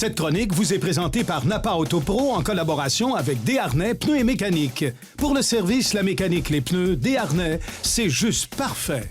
Cette chronique vous est présentée par Napa Auto Pro en collaboration avec Desharnais Pneus et Mécanique. Pour le service, la mécanique, les pneus, Desharnais, c'est juste parfait.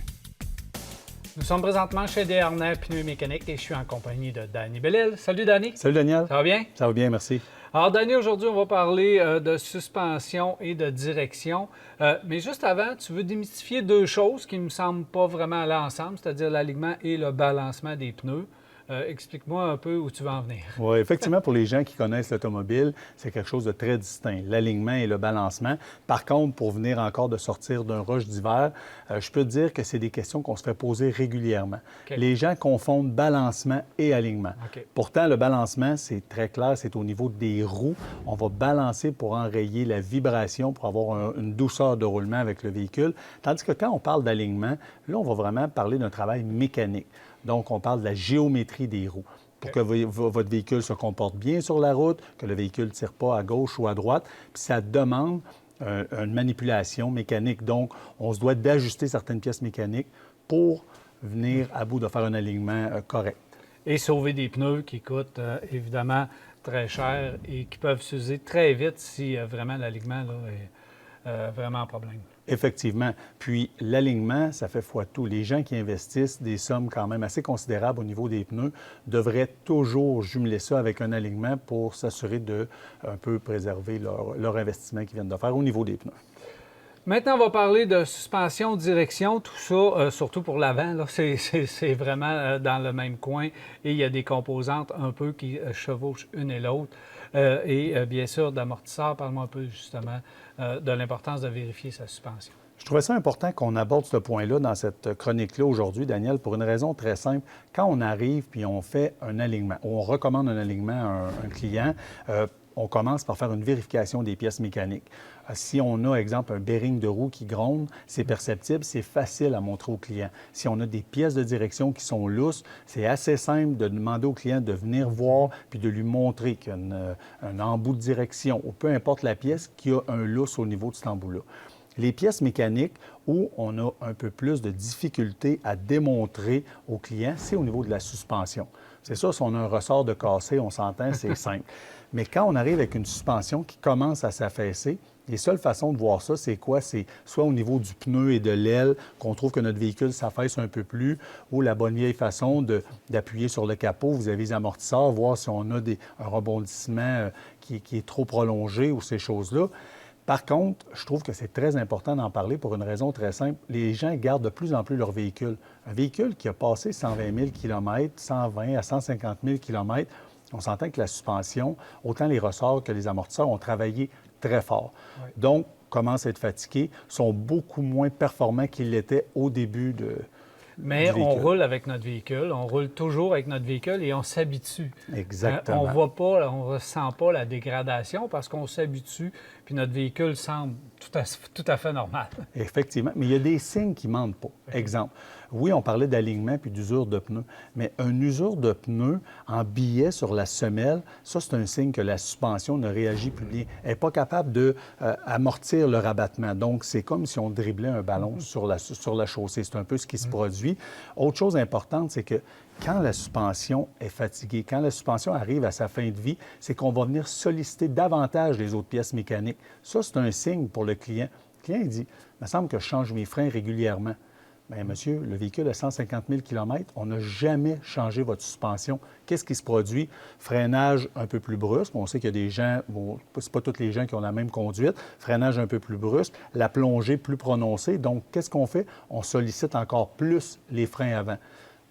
Nous sommes présentement chez Desharnais Pneus et Mécanique et je suis en compagnie de Danny Bellil. Salut Danny. Salut Daniel. Ça va bien? Ça va bien, merci. Alors Danny, aujourd'hui, on va parler de suspension et de direction. Mais juste avant, tu veux démystifier deux choses qui ne me semblent pas vraiment aller ensemble, c'est-à-dire l'alignement et le balancement des pneus. Explique-moi un peu où tu veux en venir. Oui, effectivement, pour les gens qui connaissent l'automobile, c'est quelque chose de très distinct, l'alignement et le balancement. Par contre, pour venir encore de sortir d'un rush d'hiver, je peux te dire que c'est des questions qu'on se fait poser régulièrement. Okay. Les gens confondent balancement et alignement. Okay. Pourtant, le balancement, c'est très clair, c'est au niveau des roues. On va balancer pour enrayer la vibration, pour avoir une douceur de roulement avec le véhicule. Tandis que quand on parle d'alignement, là, on va vraiment parler d'un travail mécanique. Donc, on parle de la géométrie des roues pour que votre véhicule se comporte bien sur la route, que le véhicule ne tire pas à gauche ou à droite. Puis ça demande une manipulation mécanique. Donc, on se doit d'ajuster certaines pièces mécaniques pour venir à bout de faire un alignement correct. Et sauver des pneus qui coûtent évidemment très cher et qui peuvent s'user très vite si vraiment l'alignement est vraiment un problème. Effectivement. Puis l'alignement, ça fait foi de tout. Les gens qui investissent des sommes quand même assez considérables au niveau des pneus devraient toujours jumeler ça avec un alignement pour s'assurer de un peu préserver leur investissement qu'ils viennent de faire au niveau des pneus. Maintenant, on va parler de suspension, direction, tout ça, surtout pour l'avant, c'est vraiment dans le même coin et il y a des composantes un peu qui chevauchent une et l'autre. Et bien sûr, d'amortisseur, parle-moi un peu justement de l'importance de vérifier sa suspension. Je trouvais ça important qu'on aborde ce point-là dans cette chronique-là aujourd'hui, Daniel, pour une raison très simple. Quand on arrive puis on fait un alignement, ou on recommande un alignement à un client, on commence par faire une vérification des pièces mécaniques. Si on a, exemple, un bearing de roue qui gronde, c'est perceptible, c'est facile à montrer au client. Si on a des pièces de direction qui sont lousses, c'est assez simple de demander au client de venir voir puis de lui montrer qu'il y a un embout de direction ou peu importe la pièce qui a un lousse au niveau de cet embout-là. Les pièces mécaniques où on a un peu plus de difficulté à démontrer au client, c'est au niveau de la suspension. C'est ça, si on a un ressort de cassé, on s'entend, c'est simple. Mais quand on arrive avec une suspension qui commence à s'affaisser, les seules façons de voir ça, c'est quoi? C'est soit au niveau du pneu et de l'aile, qu'on trouve que notre véhicule s'affaisse un peu plus, ou la bonne vieille façon d'appuyer sur le capot, vous avez les amortisseurs, voir si on a un rebondissement qui est trop prolongé ou ces choses-là. Par contre, je trouve que c'est très important d'en parler pour une raison très simple. Les gens gardent de plus en plus leur véhicule. Un véhicule qui a passé 120 000 km, 120 à 150 000 km, on s'entend que la suspension, autant les ressorts que les amortisseurs ont travaillé très fort. Oui. Donc, commencent à être fatigués, sont beaucoup moins performants qu'ils l'étaient au début du véhicule. On roule avec notre véhicule, on roule toujours avec notre véhicule et on s'habitue. Exactement. On voit pas, on ressent pas la dégradation parce qu'on s'habitue, puis notre véhicule semble tout à fait normal. Effectivement, mais il y a des signes qui ne mentent pas. Exemple, oui, on parlait d'alignement puis d'usure de pneus, mais une usure de pneus en billet sur la semelle, ça, c'est un signe que la suspension ne réagit plus bien. Elle n'est pas capable d'amortir le rabattement. Donc, c'est comme si on driblait un ballon sur la chaussée. C'est un peu ce qui se produit. Autre chose importante, c'est que quand la suspension est fatiguée, quand la suspension arrive à sa fin de vie, c'est qu'on va venir solliciter davantage les autres pièces mécaniques. Ça, c'est un signe pour le client. Le client, il dit, il me semble que je change mes freins régulièrement. Bien, monsieur, le véhicule a 150 000 km, on n'a jamais changé votre suspension. Qu'est-ce qui se produit? Freinage un peu plus brusque. On sait qu'il y a des gens, bon, c'est pas tous les gens qui ont la même conduite. Freinage un peu plus brusque, la plongée plus prononcée. Donc, qu'est-ce qu'on fait? On sollicite encore plus les freins avant.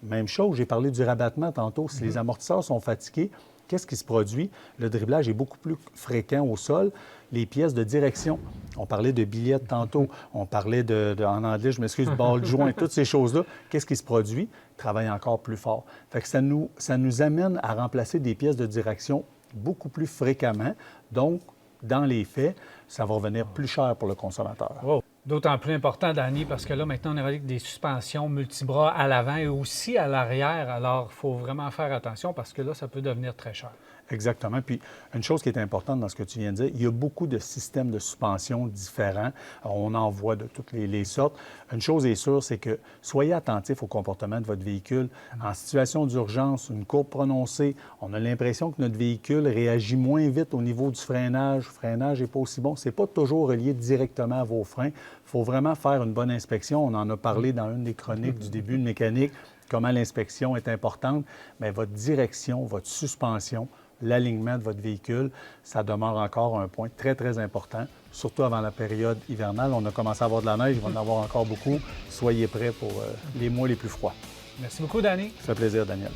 Même chose, j'ai parlé du rabattement tantôt. Si les amortisseurs sont fatigués, qu'est-ce qui se produit? Le driblage est beaucoup plus fréquent au sol. Les pièces de direction, on parlait de billettes tantôt, on parlait en anglais, je m'excuse, ball joint, toutes ces choses-là. Qu'est-ce qui se produit? Travaille encore plus fort. Fait que ça nous amène à remplacer des pièces de direction beaucoup plus fréquemment. Donc, dans les faits, ça va revenir plus cher pour le consommateur. Wow. D'autant plus important, Danny, parce que là, maintenant, on est avec des suspensions multibras à l'avant et aussi à l'arrière. Alors, il faut vraiment faire attention parce que là, ça peut devenir très cher. Exactement. Puis, une chose qui est importante dans ce que tu viens de dire, il y a beaucoup de systèmes de suspension différents. On en voit de toutes les sortes. Une chose est sûre, c'est que soyez attentifs au comportement de votre véhicule. En situation d'urgence, une courbe prononcée, on a l'impression que notre véhicule réagit moins vite au niveau du freinage. Le freinage n'est pas aussi bon. Ce n'est pas toujours relié directement à vos freins. Il faut vraiment faire une bonne inspection. On en a parlé dans une des chroniques du début de mécanique, comment l'inspection est importante. Mais votre direction, votre suspension, l'alignement de votre véhicule, ça demeure encore un point très, très important, surtout avant la période hivernale. On a commencé à avoir de la neige, il va en avoir encore beaucoup. Soyez prêts pour les mois les plus froids. Merci beaucoup, Danny. Ça fait plaisir, Daniel.